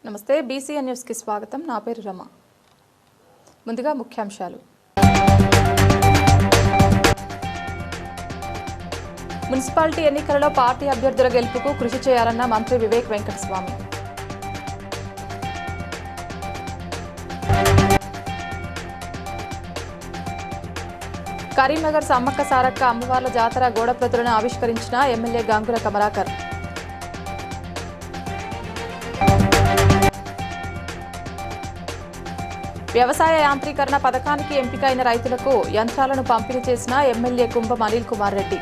నమస్తే BCN news కి స్వాగతం. నా పేరు రమ. ముందుగా ముఖ్యాంశాలు. మున్సిపాలిటీ ఎన్నికలలో పార్టీ అభ్యర్థుల గెలుపుకు కృషి చేయాలన్న మంత్రి వివేక్ వెంకటస్వామి. కరీంనగర్ సమ్మక్క సారక్క అమ్మవార్ల జాతర గోడప్రతులను ఆవిష్కరించిన ఎమ్మెల్యే గంగుల కమలాకర్. వ్యవసాయ యాంత్రీకరణ పథకానికి ఎంపికైన రైతులకు యంత్రాలను పంపిణీ చేసిన ఎమ్మెల్యే కుంభం అనిల్ కుమార్ రెడ్డి.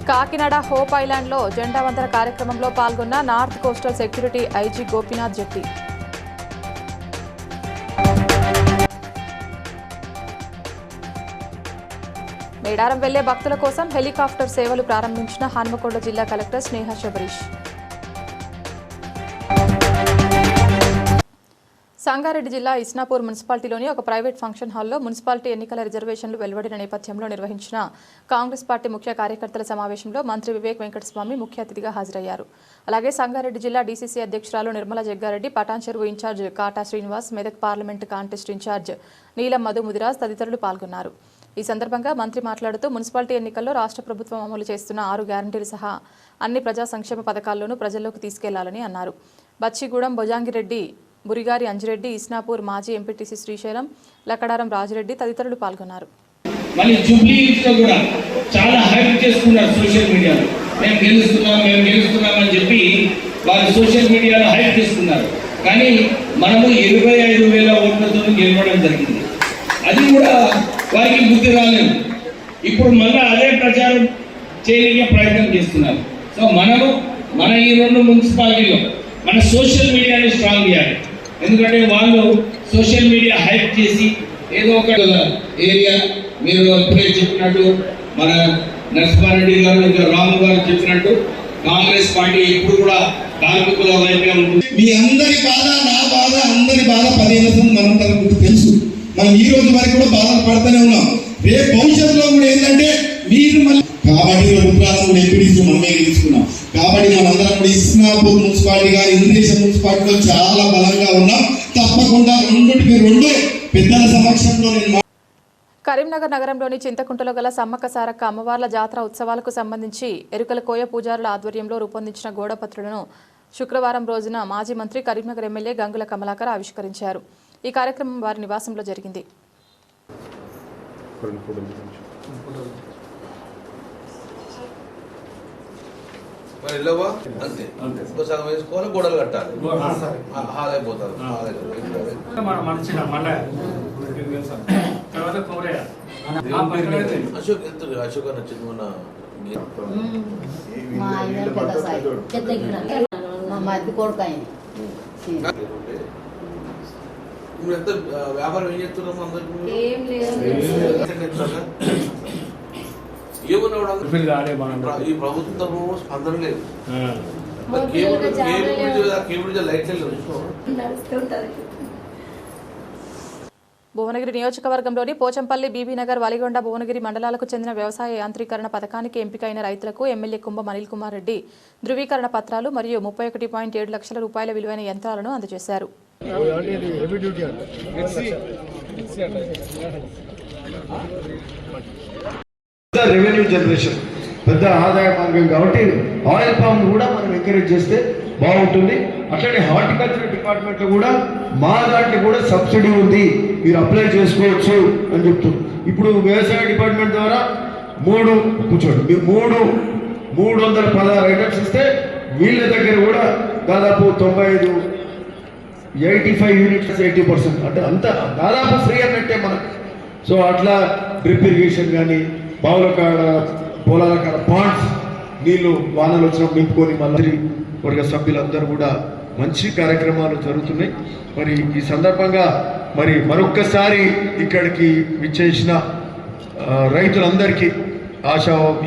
కాకినాడ హోప్ ఐలాండ్లో జెండా వందన కార్యక్రమంలో పాల్గొన్న north coastal security IG Gopinath Jetti. Medaram వెళ్లే భక్తుల కోసం హెలికాప్టర్ సేవలు ప్రారంభించిన హన్మకొండ జిల్లా కలెక్టర్ స్నేహ శబరీష్. సంగారెడ్డి జిల్లా ఇస్నాపూర్ మున్సిపాలిటీలోని ఒక ప్రైవేట్ ఫంక్షన్ హాల్లో మున్సిపాలిటీ ఎన్నికల రిజర్వేషన్లు వెలువడిన నేపథ్యంలో నిర్వహించిన కాంగ్రెస్ పార్టీ ముఖ్య కార్యకర్తల సమావేశంలో మంత్రి వివేక్ వెంకటస్వామి ముఖ్య అతిథిగా హాజరయ్యారు. అలాగే సంగారెడ్డి జిల్లా డీసీసీ అధ్యక్షురాలు Nirmala Jaggareddy, Patan Cheruvu incharge Kata Srinivas, Medak parliament contest incharge Neelam Madhu Mudiraj తదితరులు పాల్గొన్నారు. ఈ సందర్భంగా మంత్రి మాట్లాడుతూ మున్సిపాలిటీ ఎన్నికల్లో రాష్ట్ర ప్రభుత్వం అమలు చేస్తున్న 6 గ్యారంటీలు సహా అన్ని ప్రజా సంక్షేమ పథకాల్లోనూ ప్రజల్లోకి తీసుకెళ్లాలని అన్నారు. బచ్చిగూడెం భోజాంగిరెడ్డి, బురిగారి అంజిరెడ్డి, ఇస్నాపూర్ మాజీ ఎంపీటీసీ శ్రీశైలం, లక్కడారం రాజిరెడ్డి తదితరులు పాల్గొన్నారు. చాలా హైప్ చేసుకున్నారు సోషల్ మీడియాలో. మేము గెలుస్తున్నాం అని చెప్పి వారు సోషల్ మీడియాలో హైప్ చేసుకున్నారు. కానీ మనము 25,000 ఓట్లతో గెలవడం జరిగింది. అది కూడా వారికి బుద్ధి రాలేదు. ఇప్పుడు మళ్ళీ అదే ప్రచారం చేయడానికి ప్రయత్నం చేస్తున్నారు. సో మనము మన ఈ 2 మున్సిపాలిటీలో మన సోషల్ మీడియాని స్ట్రాంగ్ చేయాలి. ఎందుకంటే వాళ్ళు సోషల్ మీడియా హైప్ చేసి ఏదో ఒక ఏరియా మీరు అప్పుడే చెప్పినట్టు మన నరసింహారెడ్డి గారు ఇంకా రాము గారు చెప్పినట్టు కాంగ్రెస్ పార్టీ ఎప్పుడు కూడా కార్మికుల వైపే ఉంటుంది. మీ అందరి బాధ, నా బాధ, అందరి బాధ 15 సంవత్సరం మనకు తెలుసు. మనం ఈ రోజు వరకు కూడా బాధలు పడుతూనే ఉన్నాం. రేపు భవిష్యత్తులో కూడా ఏంటంటే మీరు మళ్ళీ కాబట్టి ఎంపీడీసీ మనమే గెలుచుకున్నాం. కాబట్టి మనందరం కూడా ఇస్నాపూర్ మున్సిపాలిటీ గారి ఇంద్రేశ్వర మున్సిపాలిటీలో చాలా బలంగా ఉన్నాం. తప్పకుండా 2 పెద్దల సమక్షంలో నేను. కరీంనగర్ నగరంలోని చింతకుంటలో గల సమ్మక్క సారక్క అమ్మవార్ల జాతర ఉత్సవాలకు సంబంధించి ఎరుకల కోయ పూజారుల ఆధ్వర్యంలో రూపొందించిన గోడపత్రులను శుక్రవారం రోజున మాజీ మంత్రి కరీంనగర్ ఎమ్మెల్యే గంగుల కమలాకర్ ఆవిష్కరించారు. ఈ కార్యక్రమం వారి నివాసంలో జరిగింది. సగం వేసుకోవాలి, గోడలు కట్టాలి, హాలైపోతారు. అశోక్ అశోక్ అని వచ్చింది మొన్న. ఎంత వ్యాపారం ఏం చేస్తున్నాము అందరికి ఈ ప్రభుత్వము స్పందన లేదు. భువనగిరి నియోజకవర్గంలోని పోచంపల్లి, బీబీనగర్, వలిగొండ, భువనగిరి మండలాలకు చెందిన వ్యవసాయ యాంత్రీకరణ పథకానికి ఎంపికైన రైతులకు ఎమ్మెల్యే కుంభం అనిల్ కుమార్ రెడ్డి ధృవీకరణ పత్రాలు మరియు 31.7 లక్షల రూపాయల విలువైన యంత్రాలను అందజేశారు. రెవెన్యూ జనరేషన్ పెద్ద ఆదాయ మార్గం కాబట్టి ఆయిల్ పామ్ కూడా మనం ఎంకరేజ్ చేస్తే బాగుంటుంది. అట్లనే హార్టికల్చర్ డిపార్ట్మెంట్లో కూడా మా దాంట్లో కూడా సబ్సిడీ ఉంది, మీరు అప్లై చేసుకోవచ్చు అని చెప్తుంది. ఇప్పుడు వ్యవసాయ డిపార్ట్మెంట్ ద్వారా 316 ఐటమ్స్ ఇస్తే వీళ్ళ దగ్గర కూడా దాదాపు 85 యూనిట్స్ 80% అంటే అంత దాదాపు ఫ్రీ అన్నట్టే మనకు. సో అట్లా డ్రిప్ ఇరిగేషన్ కానీ బావుల కాడ, పొలాల కాడ పాండ్స్ నీళ్లు వానలు వచ్చినప్పుడు నింపుకొని మంత్రి వర్గ సభ్యులందరూ కూడా మంచి కార్యక్రమాలు జరుగుతున్నాయి. మరి ఈ సందర్భంగా మరి మరొక్కసారి ఇక్కడికి విచ్చేసిన రైతులందరికీ,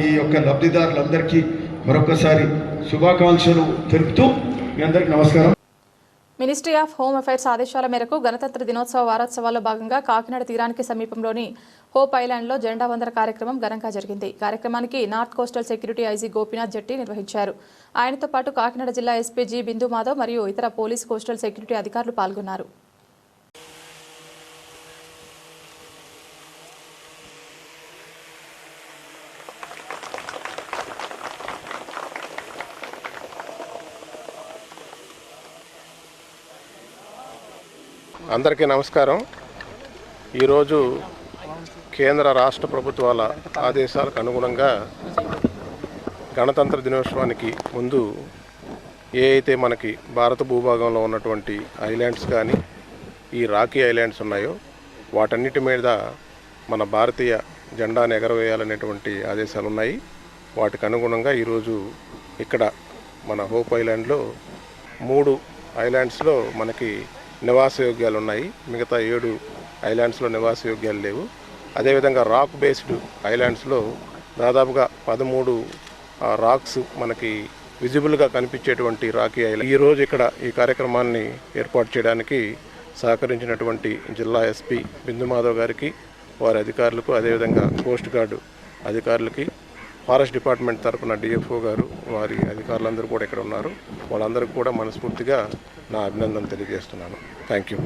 ఈ యొక్క లబ్ధిదారులందరికీ మరొకసారి శుభాకాంక్షలు తెలుపుతూ మీ అందరికీ నమస్కారం. మినిస్ట్రీ ఆఫ్ హోమ్ అఫైర్స్ ఆదేశాల మేరకు గణతంత్ర దినోత్సవ వారోత్సవాల్లో భాగంగా కాకినాడ తీరానికి సమీపంలోని హోప్ ఐలాండ్లో జెండా వందన కార్యక్రమం ఘనంగా జరిగింది. కార్యక్రమానికి north coastal security IG Gopinath Jetti నిర్వహించారు. ఆయనతో పాటు కాకినాడ జిల్లా ఎస్పీ జి బిందు మాధవ్ మరియు ఇతర పోలీస్ కోస్టల్ సెక్యూరిటీ అధికారులు పాల్గొన్నారు. అందరికీ నమస్కారం. ఈరోజు కేంద్ర రాష్ట్ర ప్రభుత్వాల ఆదేశాలకు అనుగుణంగా గణతంత్ర దినోత్సవానికి ముందు అయితే మనకి భారత భూభాగంలో ఉన్నటువంటి ఐలాండ్స్ కానీ ఈ రాకీ ఐలాండ్స్ ఉన్నాయో వాటన్నిటి మీద మన భారతీయ జెండాను ఎగరవేయాలనేటువంటి ఆదేశాలు ఉన్నాయి. వాటికి అనుగుణంగా ఈరోజు ఇక్కడ మన హోప్ ఐలాండ్లో 3 ఐలాండ్స్లో మనకి నివాసయోగ్యాలు ఉన్నాయి. మిగతా 7 ఐలాండ్స్లో నివాసయోగ్యాలు లేవు. అదేవిధంగా రాక్ బేస్డ్ ఐలాండ్స్లో దాదాపుగా 13 రాక్స్ మనకి విజిబుల్గా కనిపించేటువంటి రాకీ ఐలాండ్. ఈరోజు ఇక్కడ ఈ కార్యక్రమాన్ని ఏర్పాటు చేయడానికి సహకరించినటువంటి జిల్లా ఎస్పీ బిందు మాధవ్ గారికి, వారి అధికారులకు, అదేవిధంగా కోస్ట్ గార్డు అధికారులకి, ఫారెస్ట్ డిపార్ట్మెంట్ తరఫున డిఎఫ్ఓ గారు, వారి అధికారులందరూ కూడా ఇక్కడ ఉన్నారు. వాళ్ళందరికీ కూడా మనస్ఫూర్తిగా నా అభినందనలు తెలియజేస్తున్నాను. Thank you.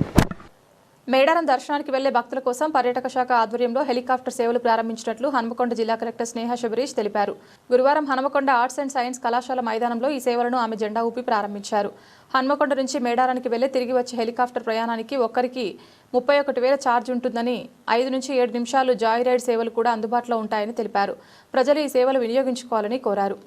మేడారం దర్శనానికి వెళ్లే భక్తుల కోసం పర్యాటక శాఖ ఆధ్వర్యంలో హెలికాప్టర్ సేవలు ప్రారంభించినట్లు హన్మకొండ జిల్లా కలెక్టర్ స్నేహ శబరీష్ తెలిపారు. గురువారం హన్మకొండ ఆర్ట్స్ అండ్ సైన్స్ కళాశాల మైదానంలో ఈ సేవలను ఆమె జెండా ఊపి ప్రారంభించారు. హన్మకొండ నుంచి మేడారానికి వెళ్లి తిరిగి వచ్చే హెలికాప్టర్ ప్రయాణానికి ఒక్కరికి 31,000 ఛార్జ్ ఉంటుందని, 5 నుంచి 7 నిమిషాలు జాయ్ రైడ్ సేవలు కూడా అందుబాటులో ఉంటాయని తెలిపారు. ప్రజలు ఈ సేవలు వినియోగించుకోవాలని కోరారు.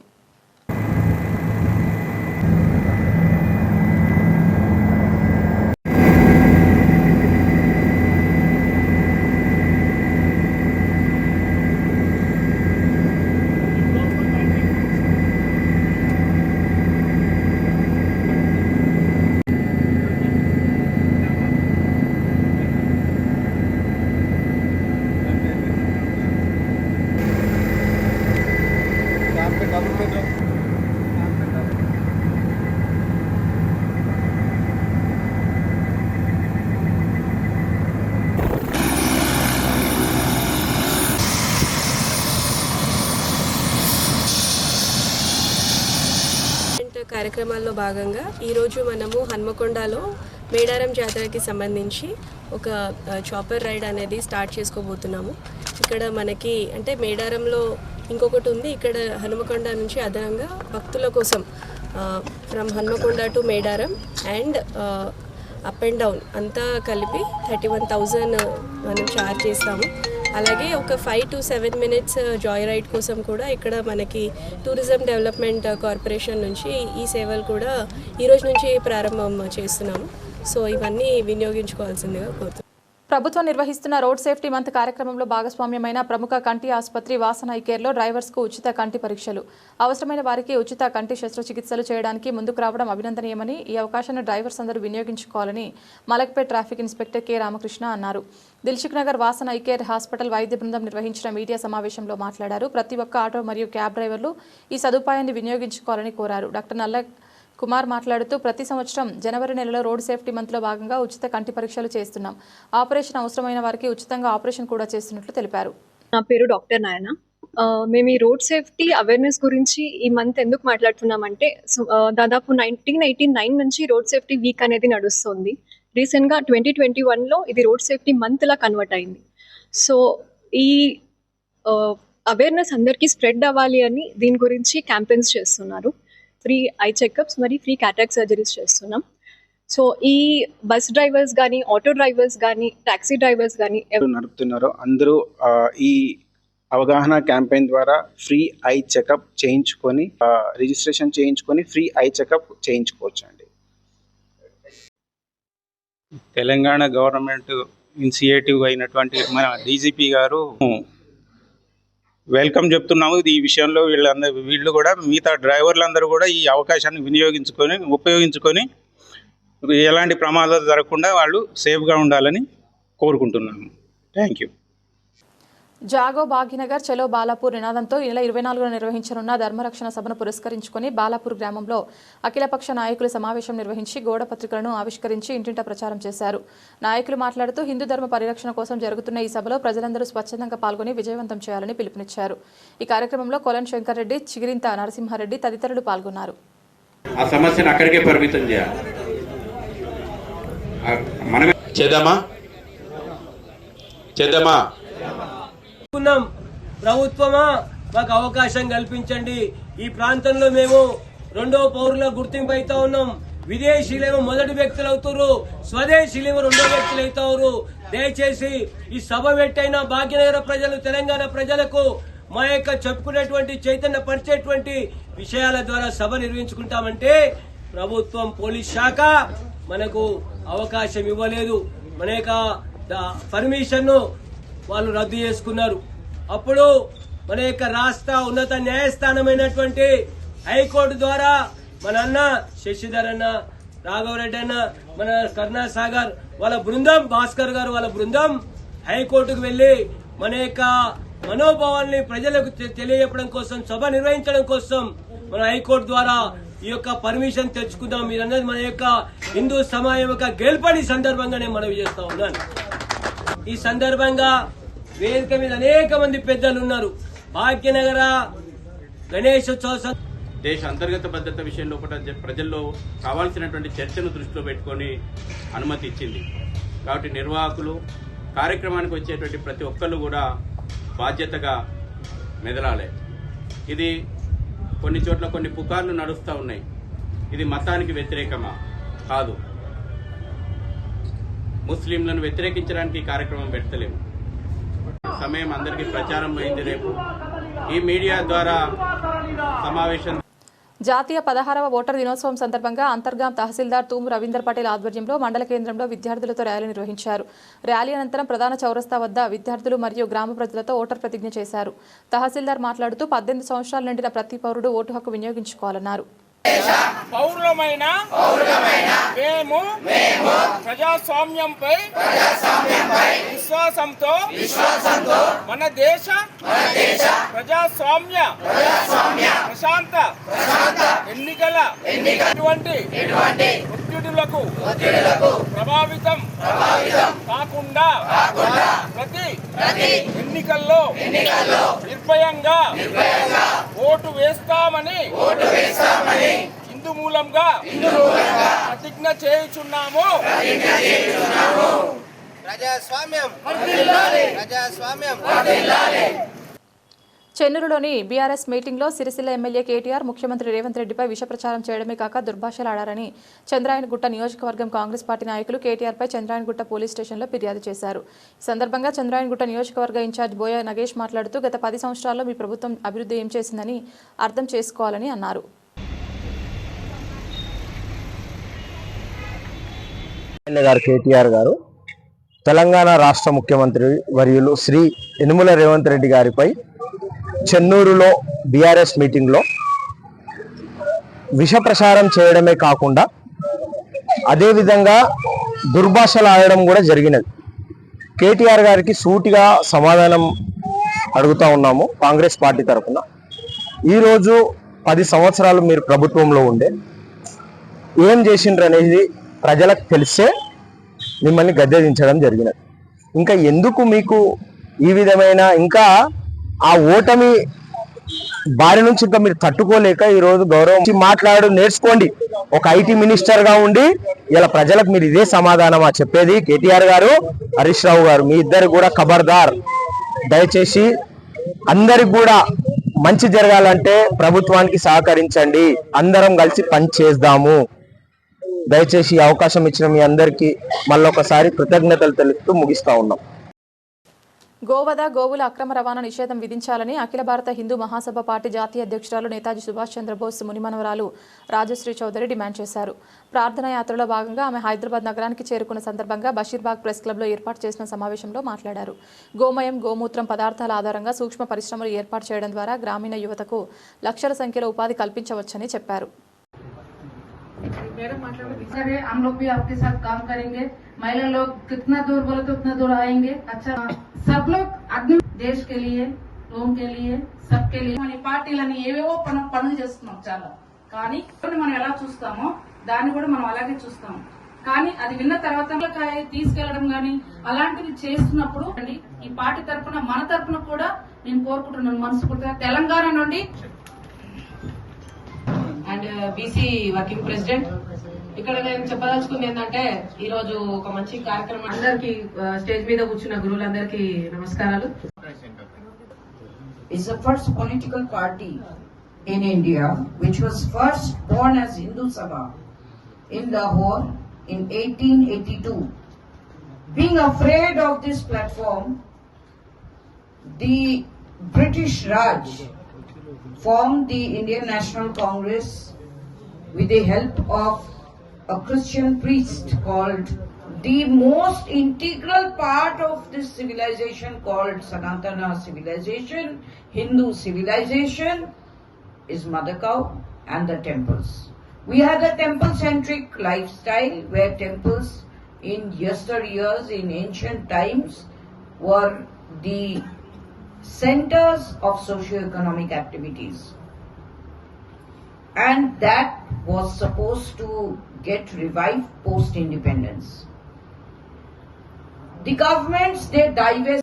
కార్యక్రమాల్లో భాగంగా ఈరోజు మనము హన్మకొండలో మేడారం జాతరకి సంబంధించి ఒక చాపర్ రైడ్ అనేది స్టార్ట్ చేసుకోబోతున్నాము. ఇక్కడ మనకి అంటే మేడారంలో ఇంకొకటి ఉంది. ఇక్కడ హన్మకొండ నుంచి అదనంగా భక్తుల కోసం from Hanamkonda to Medaram and up and down అంతా కలిపి 31,000 మనం ఛార్జ్ చేస్తాము. అలాగే ఒక 5 to 7 minutes జాయ్ రైడ్ కోసం కూడా ఇక్కడ మనకి టూరిజం డెవలప్మెంట్ కార్పొరేషన్ నుంచి ఈ సేవలు కూడా ఈరోజు నుంచి ప్రారంభం చేస్తున్నాము. సో ఇవన్నీ వినియోగించుకోవాల్సిందిగా కోరుతున్నాను. ప్రభుత్వం నిర్వహిస్తున్న రోడ్ సేఫ్టీ మంత్ కార్యక్రమంలో భాగస్వామ్యమైన ప్రముఖ కంటి ఆసుపత్రి వాసన ఐ కేర్లో డ్రైవర్స్కు ఉచిత కంటి పరీక్షలు, అవసరమైన వారికి ఉచిత కంటి శస్త్రచికిత్సలు చేయడానికి ముందుకు రావడం అభినందనీయమని, ఈ అవకాశాన్ని డ్రైవర్స్ అందరూ వినియోగించుకోవాలని Malakpet traffic inspector K Ramakrishna అన్నారు. దిల్సుఖ్ నగర్ వాసన ఐ కేర్ హాస్పిటల్ వైద్య బృందం నిర్వహించిన మీడియా సమావేశంలో మాట్లాడారు. ప్రతి ఒక్క ఆటో మరియు క్యాబ్ డ్రైవర్లు ఈ సదుపాయాన్ని వినియోగించుకోవాలని కోరారు. డాక్టర్ నల్ల కుమార్ మాట్లాడుతూ ప్రతి సంవత్సరం జనవరి నెలలో రోడ్ సేఫ్టీ మంత్లో భాగంగా ఉచిత కంటి పరీక్షలు చేస్తున్నాం. ఆపరేషన్ అవసరమైన వారికి ఉచితంగా ఆపరేషన్ కూడా చేస్తున్నట్లు తెలిపారు. నా పేరు డాక్టర్ నాయన. మేము ఈ రోడ్ సేఫ్టీ అవేర్నెస్ గురించి ఈ మంత్ ఎందుకు మాట్లాడుతున్నామంటే దాదాపు 1989 నుంచి రోడ్ సేఫ్టీ వీక్ అనేది నడుస్తుంది. రీసెంట్గా 2021లో ఇది రోడ్ సేఫ్టీ మంత్లా కన్వర్ట్ అయింది. సో ఈ అవేర్నెస్ అందరికీ స్ప్రెడ్ అవ్వాలి అని దీని గురించి క్యాంపెయిన్స్ చేస్తున్నారు. ఫ్రీ ఐ చెకప్స్ మరియు ఫ్రీ క్యాటారాక్ట్ సర్జరీస్ చేస్తున్నాం. సో ఈ బస్ డ్రైవర్స్ కానీ, ఆటో డ్రైవర్స్ కానీ, టాక్సీ డ్రైవర్స్ కానీ ఎవరు నడుపుతున్నారో అందరూ ఈ అవగాహన క్యాంపెయిన్ ద్వారా ఫ్రీ ఐ చెకప్ చేయించుకొని రిజిస్ట్రేషన్ చేయించుకొని ఫ్రీ ఐ చెకప్ చేయించుకోవచ్చు అండి. తెలంగాణ గవర్నమెంట్ ఇనిషియేటివ్ అయినటువంటి మన డీజీపీ గారు వెల్కమ్ చెప్తున్నాము. ఈ విషయంలో వీళ్ళు కూడా మిగతా డ్రైవర్లందరూ కూడా ఈ అవకాశాన్ని ఉపయోగించుకొని ఎలాంటి ప్రమాదాలు జరగకుండా వాళ్ళు సేఫ్గా ఉండాలని కోరుకుంటున్నాము. Thank you. జాగో భాగ్యనగర్ చలో బాలాపూర్ నినాదంతో ఈ నెల 24న నిర్వహించనున్న ధర్మరక్షణ సభను పురస్కరించుకుని బాలాపూర్ గ్రామంలో అఖిలపక్ష నాయకుల సమావేశం నిర్వహించి గోడ పత్రికలను ఆవిష్కరించి ఇంటింటా ప్రచారం చేశారు. నాయకులు మాట్లాడుతూ హిందూ ధర్మ పరిరక్షణ కోసం జరుగుతున్న ఈ సభలో ప్రజలందరూ స్వచ్ఛందంగా పాల్గొని విజయవంతం చేయాలని పిలుపునిచ్చారు. ఈ కార్యక్రమంలో కొలన్ శంకర్ రెడ్డి, చిగిరింత నరసింహారెడ్డి తదితరులు పాల్గొన్నారు. ఆ సమస్యను అక్కడికే పరిమితం చేయాలి. మనమే చేద్దామా ప్రభుత్వమా మాకు అవకాశం కల్పించండి. ఈ ప్రాంతంలో మేము రెండో పౌరుల గుర్తింపు అవుతా ఉన్నాం. విదేశీయులేమో మొదటి వ్యక్తులు అవుతారు, స్వదేశీయులేమో రెండో వ్యక్తులు అవుతారు. దయచేసి ఈ సభ పెట్టైన భాగ్యనగర ప్రజలు, తెలంగాణ ప్రజలకు మా యొక్క చెప్పుకునేటువంటి చైతన్య పరిచేటువంటి విషయాల ద్వారా సభ నిర్వహించుకుంటామంటే ప్రభుత్వం, పోలీస్ శాఖ మనకు అవకాశం ఇవ్వలేదు. మన యొక్క పర్మిషన్ను వాళ్ళు రద్దు చేసుకున్నారు. అప్పుడు మన యొక్క రాష్ట్ర ఉన్నత న్యాయస్థానమైనటువంటి హైకోర్టు ద్వారా మన అన్న శశిధర్ అన్న, రాఘవరెడ్డి అన్న, మన కరుణాసాగర్ వాళ్ళ బృందం, భాస్కర్ గారు వాళ్ళ బృందం హైకోర్టుకు వెళ్లి మన యొక్క మనోభావాల్ని ప్రజలకు తెలియజెప్పడం కోసం, సభ నిర్వహించడం కోసం మన హైకోర్టు ద్వారా ఈ యొక్క పర్మిషన్ తెచ్చుకుందాం. మీరన్నది మన యొక్క హిందూ సమాజం యొక్క గెలుపని సందర్భంగా నేను మనవి చేస్తా ఉన్నాను. ఈ సందర్భంగా వేదిక మీద అనేక మంది పెద్దలు ఉన్నారు. భాగ్యనగర గణేశోత్సవ దేశ అంతర్గత భద్రత విషయంలో కూడా ప్రజల్లో కావాల్సినటువంటి చర్చను దృష్టిలో పెట్టుకొని అనుమతి ఇచ్చింది. కాబట్టి నిర్వాహకులు, కార్యక్రమానికి వచ్చేటువంటి ప్రతి ఒక్కళ్ళు కూడా బాధ్యతగా మెదలాలి. ఇది కొన్ని చోట్ల కొన్ని పుకార్లు నడుస్తూ ఉన్నాయి. ఇది మతానికి వ్యతిరేకమా? కాదు. ముస్లింలను వ్యతిరేకించడానికి ఈ కార్యక్రమం పెడతలేము. సమయం అందరికీ ప్రచారం అయింది. రేపు ఈ మీడియా ద్వారా సమావేశం. జాతీయ 16వ ఓటర్ దినోత్సవం సందర్భంగా అంతర్గాం తహసీల్దార్ తూము రవీందర్ పటేల్ ఆధ్వర్యంలో మండల కేంద్రంలో విద్యార్థులతో ర్యాలీ నిర్వహించారు. ర్యాలీ అనంతరం ప్రధాన చౌరస్తా వద్ద విద్యార్థులు మరియు గ్రామ ప్రజలతో ఓటర్ ప్రతిజ్ఞ చేశారు. తహసీల్దార్ మాట్లాడుతూ 18 సంవత్సరాలు నిండిన ప్రతి పౌరుడు ఓటు హక్కు వినియోగించుకోవాలన్నారు. పౌరులమైన మేము ప్రజాస్వామ్యంపై విశ్వాసంతో మన దేశ ప్రజాస్వామ్య ప్రశాంత ఎన్నికల ఎటువంటి ఒత్తిడులకు ప్రభావితం కాకుండా ప్రతి ఎన్నికల్లో నిర్భయంగా ఓటు వేస్తామని హిందూ మూలంగా ప్రతిజ్ఞ చేయుచున్నాము. చెన్నూరులోని బీఆర్ఎస్ మీటింగ్లో సిరిసిల్ల ఎమ్మెల్యే కేటీఆర్ ముఖ్యమంత్రి రేవంత్ రెడ్డిపై విష ప్రచారం చేయడమే కాక దుర్భాషలాడారని చంద్రాయనగుట్ట నియోజకవర్గం కాంగ్రెస్ పార్టీ నాయకులు కేటీఆర్పై చంద్రాయనగుట్ట పోలీస్ స్టేషన్లో ఫిర్యాదు చేశారు. ఈ సందర్భంగా చంద్రాయనగుట్ట నియోజకవర్గ ఇన్ఛార్జ్ బోయ నగేష్ మాట్లాడుతూ గత 10 సంవత్సరాల్లో మీ ప్రభుత్వం అభివృద్ధి ఏం చేసిందని అర్థం చేసుకోవాలని అన్నారు. కేటీఆర్ గారు తెలంగాణ రాష్ట్ర ముఖ్యమంత్రి వర్యులు శ్రీ యనుమల రేవంత్ రెడ్డి గారిపై చెన్నూరులో బీఆర్ఎస్ మీటింగ్లో విష ప్రచారం చేయడమే కాకుండా అదేవిధంగా దుర్భాషలు ఆడడం కూడా జరిగినది. కేటీఆర్ గారికి సూటిగా సమాధానం అడుగుతా ఉన్నాము కాంగ్రెస్ పార్టీ తరఫున. ఈరోజు 10 సంవత్సరాలు మీరు ప్రభుత్వంలో ఉండే ఏం చేసిండ్రు అనేది ప్రజలకు తెలిసే మిమ్మల్ని గద్దెదించడం జరిగినది. ఇంకా ఎందుకు మీకు ఈ విధమైన ఇంకా ఆ ఓటమి బారి నుంచి ఇంకా మీరు తట్టుకోలేక ఈరోజు గౌరవం మాట్లాడు నేర్చుకోండి. ఒక ఐటీ మినిస్టర్ గా ఉండి ఇలా ప్రజలకు మీరు ఇదే సమాధానమా చెప్పేది? కేటీఆర్ గారు, హరీష్ రావు గారు, మీ ఇద్దరు కూడా ఖబర్దార్. దయచేసి అందరికి కూడా మంచి జరగాలంటే ప్రభుత్వానికి సహకరించండి, అందరం కలిసి పని చేద్దాము. దయచేసి అవకాశం ఇచ్చిన మీ అందరికీ మళ్ళొకసారి కృతజ్ఞతలు తెలుపుతూ ముగిస్తా ఉన్నాం. గోవధ, గోవుల అక్రమ రవాణా నిషేధం విధించాలని అఖిల భారత హిందూ మహాసభ పార్టీ జాతీయ అధ్యక్షురాలు నేతాజీ సుభాష్ చంద్రబోస్ మునిమనవరాలు రాజశ్రీ చౌదరి డిమాండ్ చేశారు. ప్రార్థనా యాత్రలో భాగంగా ఆమె హైదరాబాద్ నగరానికి చేరుకున్న సందర్భంగా బషీర్బాగ్ ప్రెస్ క్లబ్లో ఏర్పాటు చేసిన సమావేశంలో మాట్లాడారు. గోమయం, గోమూత్రం పదార్థాల ఆధారంగా సూక్ష్మ పరిశ్రమలు ఏర్పాటు చేయడం ద్వారా గ్రామీణ యువతకు లక్షల సంఖ్యలో ఉపాధి కల్పించవచ్చని చెప్పారు. सर हम लोग भी आपके साथ काम करेंगे। महिला लोग कितना दूर बोले तो उतना दूर आएंगे। अच्छा सब लोग आदमी देश के लिए लोगों के लिए सबके लिए మన పార్టీలని ఏవేవో పనులు చేస్తున్నాం చాలా, కానీ మనం ఎలా చూస్తామో దాన్ని కూడా మనం అలాగే చూస్తాం. కానీ అది విన్న తర్వాత తీసుకెళ్లడం గానీ అలాంటివి చేస్తున్నప్పుడు ఈ పార్టీ తరఫున మన తరఫున కూడా నేను కోరుకుంటున్నాను మనస్ఫూర్తిగా తెలంగాణ నుండి అండ్ బీసీ వర్కింగ్ ప్రెసిడెంట్. ఇక్కడ నేను చెప్పదలుచుకుంది ఏంటంటే ఈ రోజు ఒక మంచి కార్యక్రమం. అందరికి స్టేజ్ మీద కూర్చున్న గురువులందరికీ నమస్కారాలు. It's the first political party in India which was first born as Hindu Sabha in Lahore in 1882. Being afraid of this platform, the British Raj formed the Indian National Congress with the help of a Christian priest called the most integral part of this civilization called Sanatana civilization, Hindu civilization, is Mother Cow and the temples. We had a temple-centric lifestyle where temples in yesteryears, in ancient times, were the centers of socio-economic activities. And that was supposed to get revived post-independence. The governments, they divest.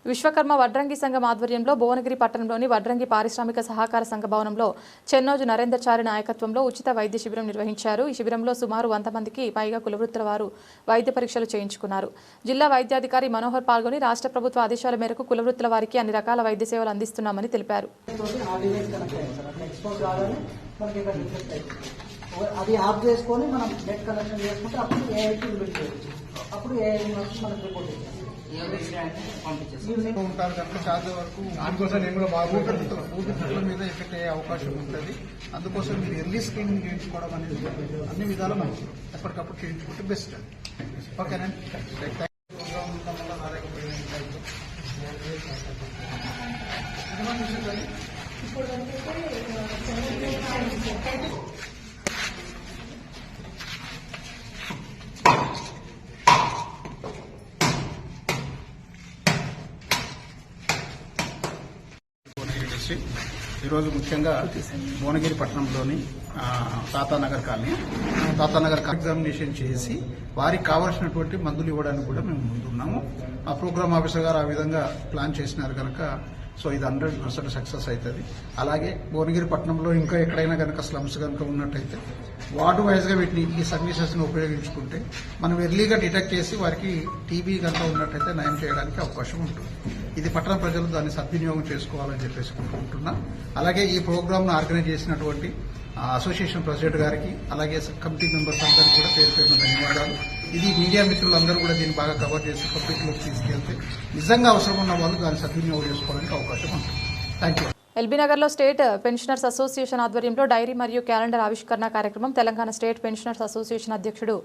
Vishwakarma వడ్రంగి సంఘం ఆధ్వర్యంలో భువనగిరి పట్టణంలోని వడ్రంగి పారిశ్రామిక సహకార సంఘ భవనంలో చెన్నోజు నరేందర్చారి నాయకత్వంలో ఉచిత వైద్య శిబిరం నిర్వహించారు. ఈ శిబిరంలో సుమారు 100 మందికి పైగా కులవృత్తుల వారు వైద్య పరీక్షలు చేయించుకున్నారు. జిల్లా వైద్యాధికారి మనోహర్ పాల్గొని రాష్ట్ర ప్రభుత్వ ఆదేశాల మేరకు కులవృత్తుల వారికి అన్ని రకాల వైద్య సేవలు అందిస్తున్నామని తెలిపారు. అది ఆఫ్ చేసుకొని మనం నెట్ కనెక్షన్ చేసుకుంటే అప్పుడు ఏఐకి బిల్ చేయొచ్చు. అప్పుడు ఏఐ మనకు రిపోర్ట్ ఉంటారు కనుక చాలా వరకు అందుకోసం నేను కూడా ఊపిరితిత్తుల మీద ఎఫెక్ట్ అయ్యే అవకాశం ఉంటుంది. అందుకోసం మీరు ఎర్లీ స్క్రీనింగ్ చేయించుకోవడం అనేది అన్ని విధాలు మంచి ఎప్పటికప్పుడు చేయించుకుంటే బెస్ట్. ఓకేనండి. ఈరోజు ముఖ్యంగా భువనగిరి పట్టణంలోని తాతానగర్ కాలనీ ఎగ్జామినేషన్ చేసి వారికి కావాల్సినటువంటి మందులు ఇవ్వడానికి కూడా మేము ముందున్నాము. ఆ ప్రోగ్రామ్ ఆఫీసర్ గారు ఆ విధంగా ప్లాన్ చేసినారు కనుక సో ఇది 100% సక్సెస్ అవుతుంది. అలాగే భువనగిరి పట్టణంలో ఇంకా ఎక్కడైనా కనుక స్లమ్స్ కనుక ఉన్నట్టయితే వార్డు వైజ్గా వీటిని ఈ సర్వీసెస్ని ఉపయోగించుకుంటే మనం ఎర్లీగా డిటెక్ట్ చేసి వారికి టీబీ కనుక ఉన్నట్టయితే నయం చేయడానికి అవకాశం ఉంటుంది. ఇది పట్టణ ప్రజలు దాన్ని సద్వినియోగం చేసుకోవాలని చెప్పేసి కోరుకుంటున్నా. అలాగే ఈ ప్రోగ్రామ్ను ఆర్గనైజ్ చేసినటువంటి అసోసియేషన్ ప్రెసిడెంట్ గారికి అలాగే కమిటీ మెంబర్స్ అందరికీ కూడా పేరు పేరున ధన్యవాదాలు. ఇది మీడియా మిత్రులందరూ కూడా దీన్ని బాగా కవర్ చేసి పబ్లిక్లోకి తీసుకెళ్తే నిజంగా అవసరం ఉన్న వాళ్ళు దాన్ని సద్వినియోగం చేసుకోవడానికి అవకాశం ఉంటుంది. Thank you. ఎల్బీనగర్లో స్టేట్ పెన్షనర్స్ అసోసియేషన్ ఆధ్వర్యంలో డైరీ మరియు క్యాలెండర్ ఆవిష్కరణ కార్యక్రమం తెలంగాణ స్టేట్ పెన్షనర్స్ అసోసియేషన్ అధ్యక్షుడు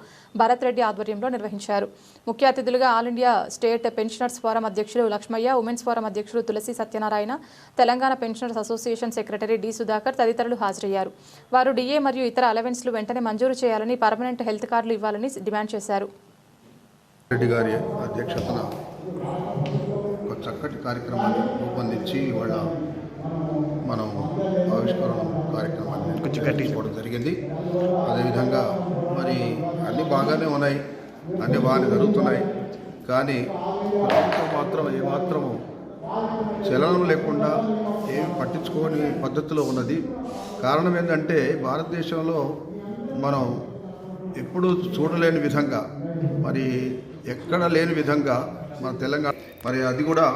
భరత్ రెడ్డి ఆధ్వర్యంలో నిర్వహించారు. ముఖ్య అతిథులుగా all India state pensioners forum అధ్యక్షుడు లక్ష్మయ్య, ఉమెన్స్ ఫోరం అధ్యక్షుడు Tulasi Satyanarayana, Telangana pensioners association secretary D Sudhakar తదితరులు హాజరయ్యారు. వారు డిఏ మరియు ఇతర అలవెన్స్లు వెంటనే మంజూరు చేయాలని, పర్మనెంట్ హెల్త్ కార్డులు ఇవ్వాలని డిమాండ్ చేశారు. రెడ్డి గారి అధ్యక్షతన ఒక చక్కటి కార్యక్రమాన్ని రూపొందించి వాళ్ళ మనం ఆవిష్కరణ కార్యక్రమాన్ని తీసుకోవడం జరిగింది. అదేవిధంగా మరి అన్నీ బాగానే ఉన్నాయి, అన్నీ బాగానే జరుగుతున్నాయి. కానీ మాత్రం ఏమాత్రము చలనం లేకుండా ఏమి పట్టించుకోని పద్ధతిలో ఉన్నది. కారణం ఏంటంటే భారతదేశంలో మనం ఎప్పుడూ చూడలేని విధంగా మరి ఎక్కడ లేని విధంగా మన తెలంగాణ మరి అది కూడా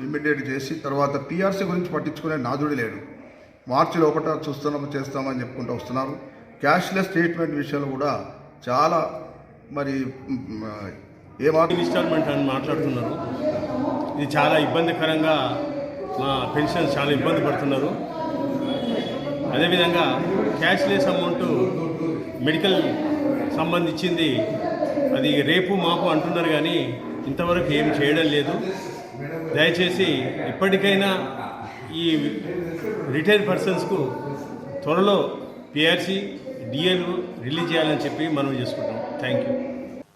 ఇమ్మీడియట్ చేసి తర్వాత పీఆర్సీ గురించి పట్టించుకునే నాదుడి లేడు. మార్చి లోపల చేస్తామని చెప్పుకుంటూ వస్తున్నారు. క్యాష్లెస్ స్టేట్మెంట్ విషయంలో కూడా చాలా మరి ఇన్స్టాల్మెంట్ అని మాట్లాడుతున్నారు. ఇది చాలా ఇబ్బందికరంగా మా పెన్షన్స్ చాలా ఇబ్బంది పడుతున్నారు. అదేవిధంగా క్యాష్లెస్ అమౌంట్ మెడికల్ సంబంధించింది అది రేపు మాపు అంటున్నారు, కానీ ఇంతవరకు ఏం చేయడం లేదు. దయచేసి ఇప్పటికైనా ఈ రిటైర్డ్ పర్సన్స్కు త్వరలో పిఆర్సీ డిఏలు రిలీజ్ చేయాలని చెప్పి మనం చేసుకుంటాం. Thank you.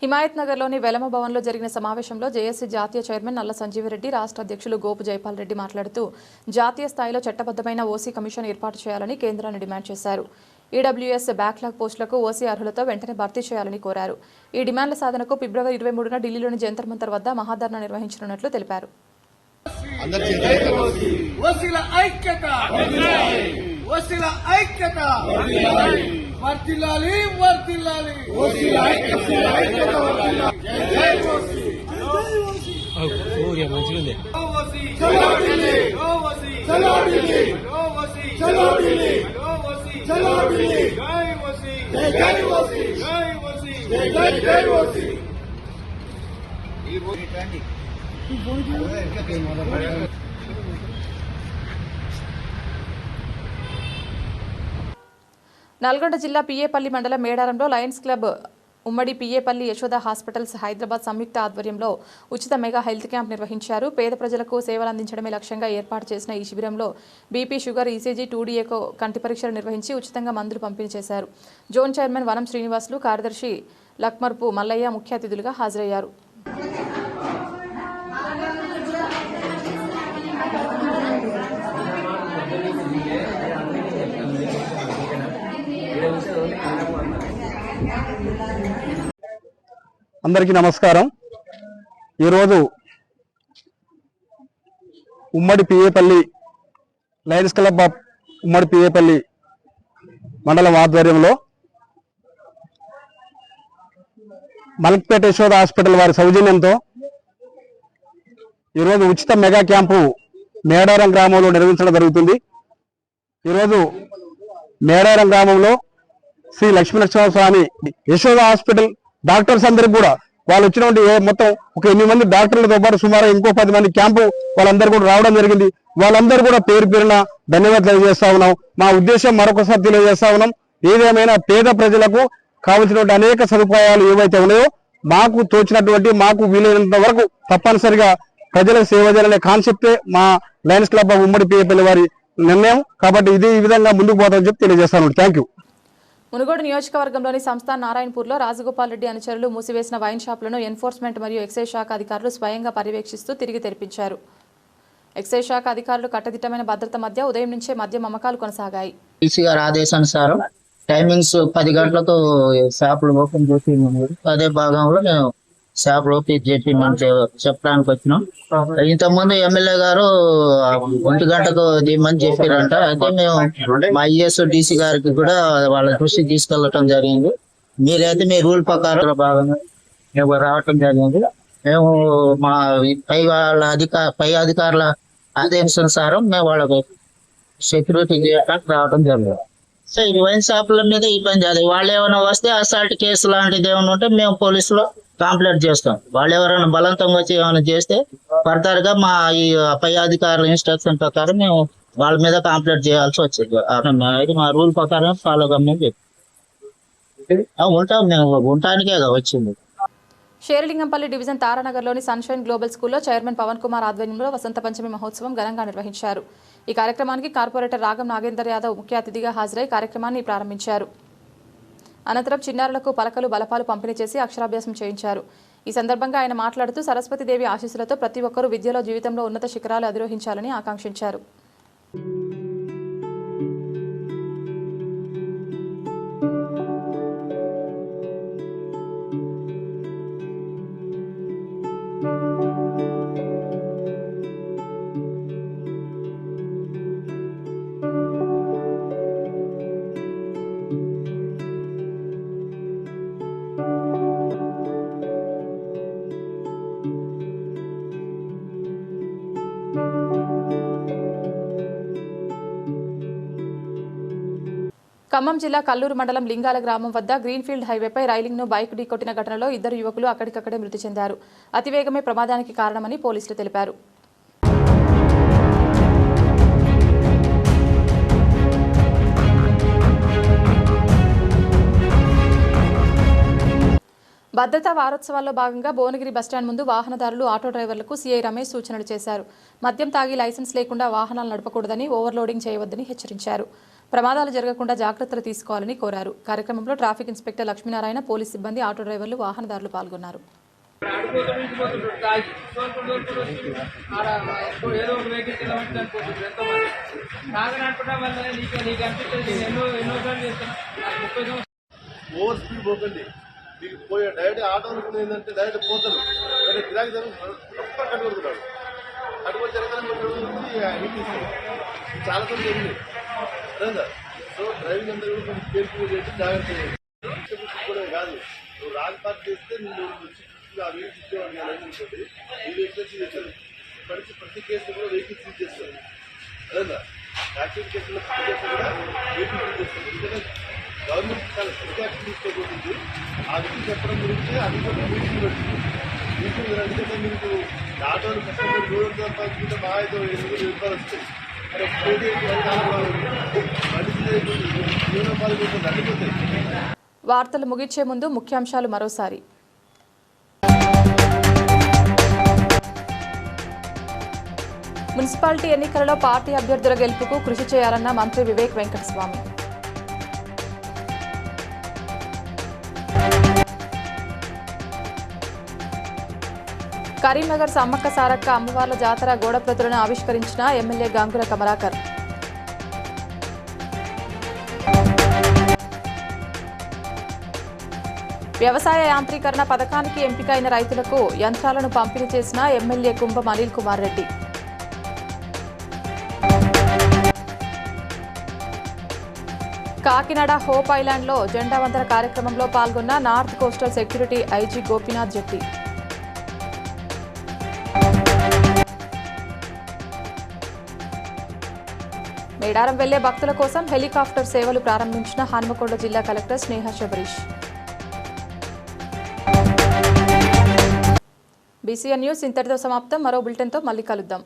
హిమాయత్ నగర్లోని వెలమ భవన్లో జరిగిన సమావేశంలో జేఏసీ జాతీయ చైర్మన్ నల్ల సంజీవరెడ్డి, రాష్ట్ర అధ్యక్షులు గోపు జైపాల్ రెడ్డి మాట్లాడుతూ జాతీయ స్థాయిలో చట్టబద్దమైన ఓసీ కమిషన్ ఏర్పాటు చేయాలని కేంద్రాన్ని డిమాండ్ చేశారు. ఈడబ్ల్యూఎస్ బ్యాక్లాగ్ పోస్టులకు ఓసీ అర్హులతో వెంటనే భర్తీ చేయాలని కోరారు. ఈ డిమాండ్ల సాధనకు ఫిబ్రవరి 23న ఢిల్లీలోని జంతర్ మంతర్ వద్ద మహాధర్నా నిర్వహించనున్నట్లు తెలిపారు. నల్గొండ జిల్లా పిఏపల్లి మండలం మేడారంలో లయన్స్ క్లబ్ ఉమ్మడి పిఏపల్లి యశోద హాస్పిటల్స్ హైదరాబాద్ సంయుక్త ఆధ్వర్యంలో ఉచిత మెగా హెల్త్ క్యాంప్ నిర్వహించారు. పేద ప్రజలకు సేవలు అందించడమే లక్ష్యంగా ఏర్పాటు చేసిన ఈ శిబిరంలో బీపీ, షుగర్, ఈసీజీ, 2DA కంటి పరీక్షలు నిర్వహించి ఉచితంగా మందులు పంపిణీ చేశారు. జోన్ చైర్మన్ వనం శ్రీనివాసులు, కార్యదర్శి లక్మర్పు మల్లయ్య ముఖ్య అతిథులుగా హాజరయ్యారు. అందరికీ నమస్కారం. ఈరోజు ఉమ్మడి పిఏపల్లి లయన్స్ క్లబ్ ఆఫ్ ఉమ్మడి పిఏపల్లి మండలం ఆధ్వర్యంలో మలక్పేట యశోద హాస్పిటల్ వారి సౌజన్యంతో ఈరోజు ఉచిత మెగా క్యాంపు మేడారం గ్రామంలో నిర్వహించడం జరుగుతుంది. ఈరోజు మేడారం గ్రామంలో శ్రీ లక్ష్మీనరసింహస్వామి యశోద హాస్పిటల్ డాక్టర్స్ అందరికి కూడా వాళ్ళు వచ్చినటువంటి మొత్తం ఒక 8 మంది డాక్టర్లతో పాటు సుమారు ఇంకో 10 మంది క్యాంపు వాళ్ళందరూ కూడా రావడం జరిగింది. వాళ్ళందరూ కూడా పేరు పేరున ధన్యవాదాలు తెలియజేస్తా ఉన్నాం. మా ఉద్దేశం మరొకసారి తెలియజేస్తా ఉన్నాం, ఏదేమైనా పేద ప్రజలకు కావలసినటువంటి అనేక సదుపాయాలు ఏవైతే ఉన్నాయో మాకు తోచినటువంటి మాకు వీలైనంత వరకు తప్పనిసరిగా ప్రజలకు సేవ చేయాలనే కాన్సెప్టే మా లయన్స్ క్లబ్ ఆఫ్ ఉమ్మడి పిఏపల్లి వారి నిర్ణయం. కాబట్టి ఇది ఈ విధంగా ముందుకు పోతామని చెప్పి తెలియజేస్తాను. Thank you. మునుగోడు నియోజకవర్గంలోని సంస్థాన్ నారాయణపూర్లో రాజగోపాల్ రెడ్డి అనుచరులు మూసివేసిన వైన్ షాపులను ఎన్ఫోర్స్మెంట్ మరియు ఎక్సైజ్ శాఖ అధికారులు స్వయంగా పర్యవేక్షిస్తూ తిరిగి తెరిపించారు. ఎక్సైజ్ శాఖ అధికారులు కట్టుదిట్టమైన భద్రత మధ్య ఉదయం నుంచే మద్యం అమ్మకాలు కొనసాగాయి. డీసీ గారి ఆదేశానుసారం టైమింగ్స్ 10 గంటలకు షాపులు ఓపెన్ చేసి అదే భాగంలో మేము షాపులు ఓపెన్ చేసి చెప్పడానికి వచ్చినాం. ఇంతకుముందు ఎమ్మెల్యే గారు 1 గంటకు దిమ్మని చెప్పారంట. అయితే మేము మా ఐఎస్ డీసీ గారికి కూడా వాళ్ళ దృష్టికి తీసుకెళ్ళటం జరిగింది. మీరైతే మీ రూల్ ప్రకారం భాగంగా మేము రావటం జరిగింది. మేము మా పై అధికారుల ఆదేశానుసారం మేము వాళ్ళకి సెక్యూరిటీ చేయడానికి రావడం జరిగింది. సో ఈ వైన్ షాపుల మీద ఇబ్బంది అది వాళ్ళు ఏమైనా వస్తే అసాల్ట్ కేసు లాంటిది ఏమైనా ఉంటే మేము పోలీసులో కంప్లైంట్ చేస్తాం. వాళ్ళు ఎవరైనా బలవంతంగా వచ్చి ఏమైనా చేస్తే ఫర్దర్ గా మా ఈ పై అధికారుల ఇన్స్ట్రక్షన్ ప్రకారం మేము వాళ్ళ మీద కంప్లైంట్ చేయాల్సి వచ్చింది. ఇది మా రూల్ ప్రకారం ఫాలో కమ్మని చెప్పి ఉంటాం. మేము ఉండటానికే వచ్చింది. షేర్లింగంపల్లి డివిజన్ తారానగర్లోని సన్షైన్ గ్లోబల్ స్కూల్లో చైర్మన్ పవన్ కుమార్ ఆధ్వర్యంలో వసంత పంచమి మహోత్సవం ఘనంగా నిర్వహించారు. ఈ కార్యక్రమానికి కార్పొరేటర్ రాగం నాగేందర్ యాదవ్ ముఖ్య అతిథిగా హాజరై కార్యక్రమాన్ని ప్రారంభించారు. అనంతరం చిన్నారులకు పలకలు, బలపాలు పంపిణీ చేసి అక్షరాభ్యాసం చేయించారు. ఈ సందర్భంగా ఆయన మాట్లాడుతూ సరస్వతీదేవి ఆశీస్సులతో ప్రతి ఒక్కరూ విద్యలో జీవితంలో ఉన్నత శిఖరాలు అధిరోహించాలని ఆకాంక్షించారు. ఖమ్మం జిల్లా కల్లూరు మండలం లింగాల గ్రామం వద్ద గ్రీన్ఫీల్డ్ హైవేపై రైలింగ్ను బైక్ ఢీకొట్టిన ఘటనలో 2 యువకులు అక్కడికక్కడే మృతి చెందారు. అతివేగమే ప్రమాదానికి కారణమని పోలీసులు తెలిపారు. భద్రతా వారోత్సవాల్లో భాగంగా భువనగిరి బస్టాండ్ ముందు వాహనదారులు, ఆటో డ్రైవర్లకు సీఐ రమేష్ సూచనలు చేశారు. మద్యం తాగి లైసెన్స్ లేకుండా వాహనాలు నడపకూడదని, ఓవర్లోడింగ్ చేయవద్దని హెచ్చరించారు. ప్రమాదాలు జరగకుండా జాగ్రత్తలు తీసుకోవాలని కోరారు. కార్యక్రమంలో ట్రాఫిక్ ఇన్స్పెక్టర్ లక్ష్మీనారాయణ, పోలీస్ సిబ్బంది, ఆటో డ్రైవర్లు, వాహనదారులు పాల్గొన్నారు. ఓవర్ స్పీడ్ పోకండి. మీకు పోయే డైరెక్ట్ ఆటోలు ఏంటంటే డైరెక్ట్ పోతారు, గిరాకీ కట్టుకుంటున్నాడు. అటువంటి జరగాలని చాలా మంది జరిగింది కదా. సో డ్రైవింగ్ అందరూ కూడా కొంచెం కేర్ఫుల్ చేసి జాగ్రత్త కూడా కాదు. నువ్వు రాంగ్ పార్క్ చేస్తే నువ్వు ఆ వెహికల్స్ ఇచ్చేవాడు అనుకోండి, ఈ వెహికల్స్ చేస్తారు. ప్రతి కేసులో కూడా వెహికల్స్ సీజ్ చేస్తారు కదా. యాక్సిడెంట్ కేసులో ప్రతి కేసులో కూడా వెహికల్ సీజ్ చేస్తారు. ఎందుకంటే గవర్నమెంట్ చాలా స్ట్రిక్ట్ యాక్షన్ తీసుకోబోతుంది. ఆ విషయం చెప్పడం గురించి అది కూడా మీటింగ్ పెడుతుంది. మీటింగ్ ఎందుకంటే మీకు ఆటోలు కష్టపడి 200 సంపాదించుకుంటే బాగా అయితే 800 రూపాయలు వస్తాయి. వార్తలు ముగించే ముందు ముఖ్యాంశాలు మరోసారి. మున్సిపాలిటీ ఎన్నికలలో పార్టీ అభ్యర్థుల గెలుపుకు కృషి చేయాలన్న మంత్రి వివేక్ వెంకటస్వామి. కరీంనగర్ సమ్మక్క సారక్క అమ్మవార్ల జాతర గోడప్రతులను ఆవిష్కరించిన ఎమ్మెల్యే గంగుల కమలాకర్. వ్యవసాయ యాంత్రీకరణ పథకానికి ఎంపికైన రైతులకు యంత్రాలను పంపిణీ చేసిన ఎమ్మెల్యే కుంభం అనిల్ కుమార్ రెడ్డి. కాకినాడ హోప్ ఐలాండ్లో జెండా వందన కార్యక్రమంలో పాల్గొన్న north coastal security IG Gopinath Jetti. Medaram వెళ్లే భక్తుల కోసం హెలికాప్టర్ సేవలు ప్రారంభించిన హన్మకొండ జిల్లా collector Sneha Shabarish. BCN news ఇంతటితో సమాప్తం. మరో బులెటిన్తో మళ్ళీ కలుద్దాం.